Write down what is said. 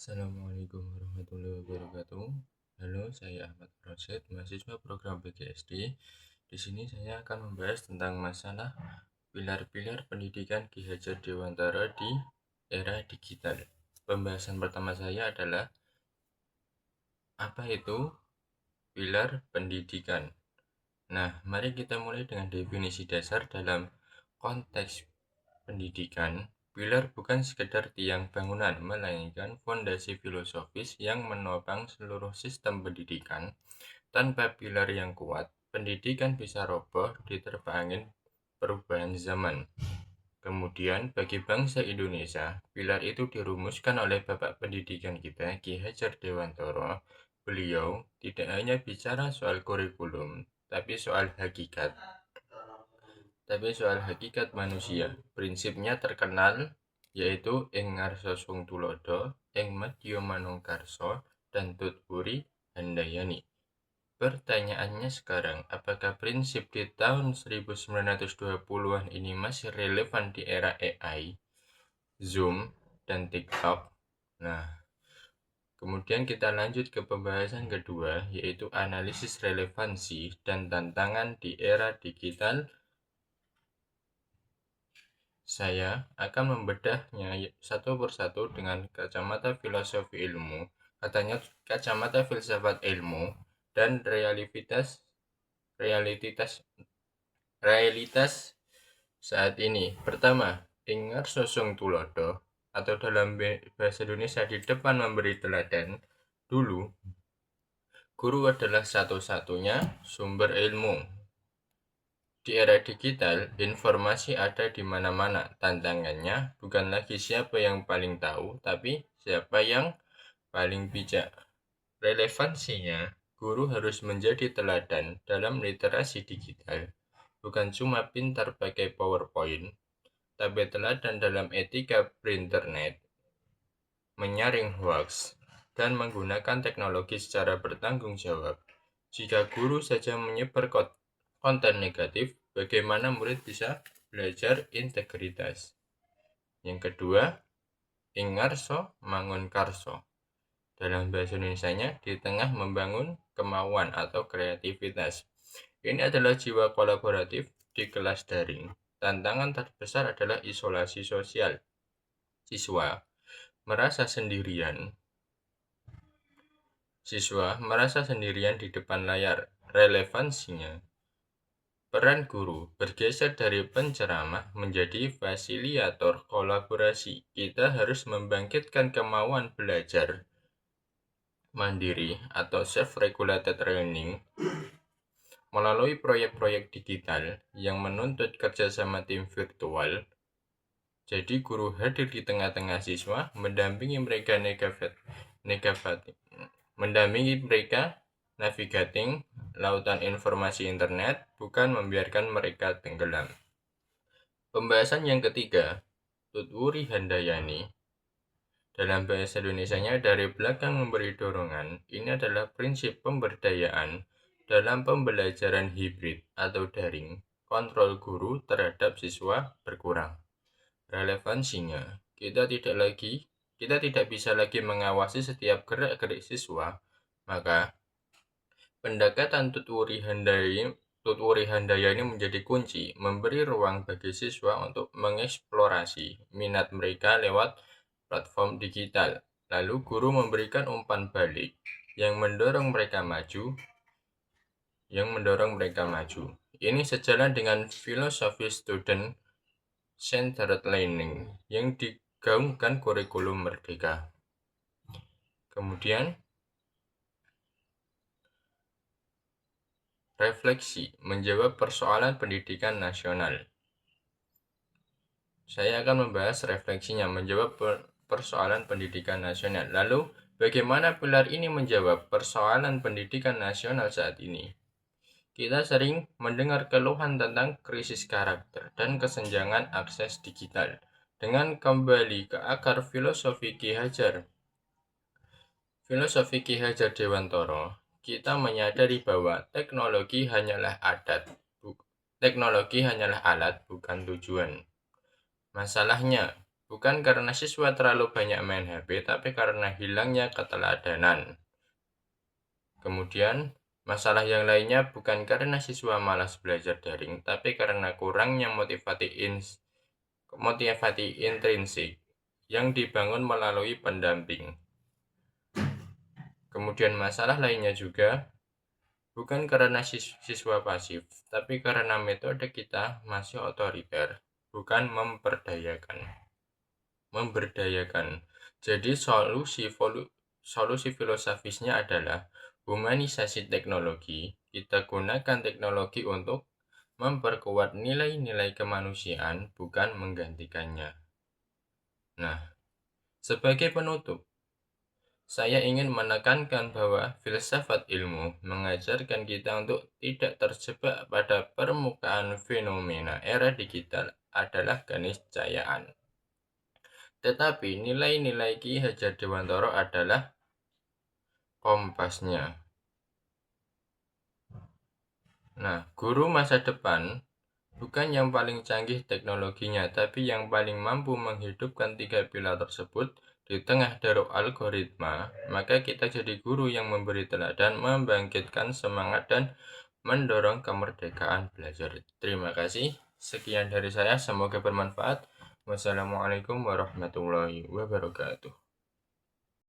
Assalamualaikum warahmatullahi wabarakatuh. Halo, saya Ahmad Rosyid, mahasiswa program PGSD. Di sini saya akan membahas tentang masalah pilar-pilar pendidikan Ki Hajar Dewantara di era digital. Pembahasan pertama saya adalah apa itu pilar pendidikan. Nah, mari kita mulai dengan definisi dasar dalam konteks pendidikan. Pilar bukan sekedar tiang bangunan, melainkan fondasi filosofis yang menopang seluruh sistem pendidikan. Tanpa pilar yang kuat, pendidikan bisa roboh diterpa angin perubahan zaman. Kemudian, bagi bangsa Indonesia, pilar itu dirumuskan oleh Bapak Pendidikan kita, Ki Hajar Dewantara. Beliau tidak hanya bicara soal kurikulum, tapi soal hakikat manusia. Prinsipnya terkenal, yaitu ing ngarsa sung tulodo, ing madya manungkarsa, dan tutwuri handayani. Pertanyaannya sekarang, apakah prinsip di tahun 1920-an ini masih relevan di era AI, Zoom, dan TikTok? Nah, kemudian kita lanjut ke pembahasan kedua, yaitu analisis relevansi dan tantangan di era digital. Saya akan membedahnya satu persatu dengan kacamata filosofi ilmu, katanya kacamata filsafat ilmu, dan realitas saat ini. Pertama, ingat sosong tulodo, atau dalam bahasa Indonesia di depan memberi teladan. Dulu, guru adalah satu-satunya sumber ilmu. Di era digital, informasi ada di mana-mana. Tantangannya bukan lagi siapa yang paling tahu, tapi siapa yang paling bijak. Relevansinya, guru harus menjadi teladan dalam literasi digital. Bukan cuma pintar pakai PowerPoint, tapi teladan dalam etika berinternet, menyaring hoax, dan menggunakan teknologi secara bertanggung jawab. Jika guru saja menyebar konten negatif, bagaimana murid bisa belajar integritas? Yang kedua, ingarso mangun karso. Dalam bahasa Indonesianya, di tengah membangun kemauan atau kreativitas. Ini adalah jiwa kolaboratif di kelas daring. Tantangan terbesar adalah isolasi sosial. Siswa merasa sendirian di depan layar. Relevansinya, peran guru bergeser dari penceramah menjadi fasilitator kolaborasi. Kita harus membangkitkan kemauan belajar mandiri atau self-regulated learning melalui proyek-proyek digital yang menuntut kerjasama tim virtual. Jadi guru hadir di tengah-tengah siswa, mendampingi mereka navigating lautan informasi internet, bukan membiarkan mereka tenggelam. Pembahasan yang ketiga, tutwuri handayani. Dalam bahasa Indonesianya, dari belakang memberi dorongan. Ini adalah prinsip pemberdayaan dalam pembelajaran hibrid atau daring. Kontrol guru terhadap siswa berkurang. Relevansinya, kita tidak bisa lagi mengawasi setiap gerak-gerik siswa, maka pendekatan tutwuri handayani menjadi kunci, memberi ruang bagi siswa untuk mengeksplorasi minat mereka lewat platform digital. Lalu guru memberikan umpan balik yang mendorong mereka maju. Ini sejalan dengan filosofi student centered learning yang digaungkan kurikulum merdeka. Kemudian, refleksi menjawab persoalan pendidikan nasional. Saya akan membahas refleksinya menjawab persoalan pendidikan nasional. Lalu, bagaimana pilar ini menjawab persoalan pendidikan nasional saat ini? Kita sering mendengar keluhan tentang krisis karakter dan kesenjangan akses digital. Dengan kembali ke akar filosofi Ki Hajar Dewantara, kita menyadari bahwa teknologi hanyalah alat, bukan tujuan. Masalahnya, Bukan karena siswa terlalu banyak main HP, tapi karena hilangnya keteladanan. Kemudian, masalah yang lainnya bukan karena siswa malas belajar daring, tapi karena kurangnya motivasi intrinsik yang dibangun melalui pendamping. Kemudian masalah lainnya juga bukan karena siswa pasif, tapi karena metode kita masih otoriter, bukan memberdayakan. Jadi solusi filosofisnya adalah humanisasi teknologi. Kita gunakan teknologi untuk memperkuat nilai-nilai kemanusiaan, bukan menggantikannya. Nah, sebagai penutup, saya ingin menekankan bahwa filsafat ilmu mengajarkan kita untuk tidak terjebak pada permukaan fenomena era digital adalah keniscayaan. Tetapi nilai-nilai Ki Hajar Dewantara adalah kompasnya. Nah, guru masa depan bukan yang paling canggih teknologinya, tapi yang paling mampu menghidupkan tiga pilar tersebut di tengah deruk algoritma. Maka kita jadi guru yang memberi teladan, membangkitkan semangat, dan mendorong kemerdekaan belajar. Terima kasih. Sekian dari saya, semoga bermanfaat. Wassalamualaikum warahmatullahi wabarakatuh.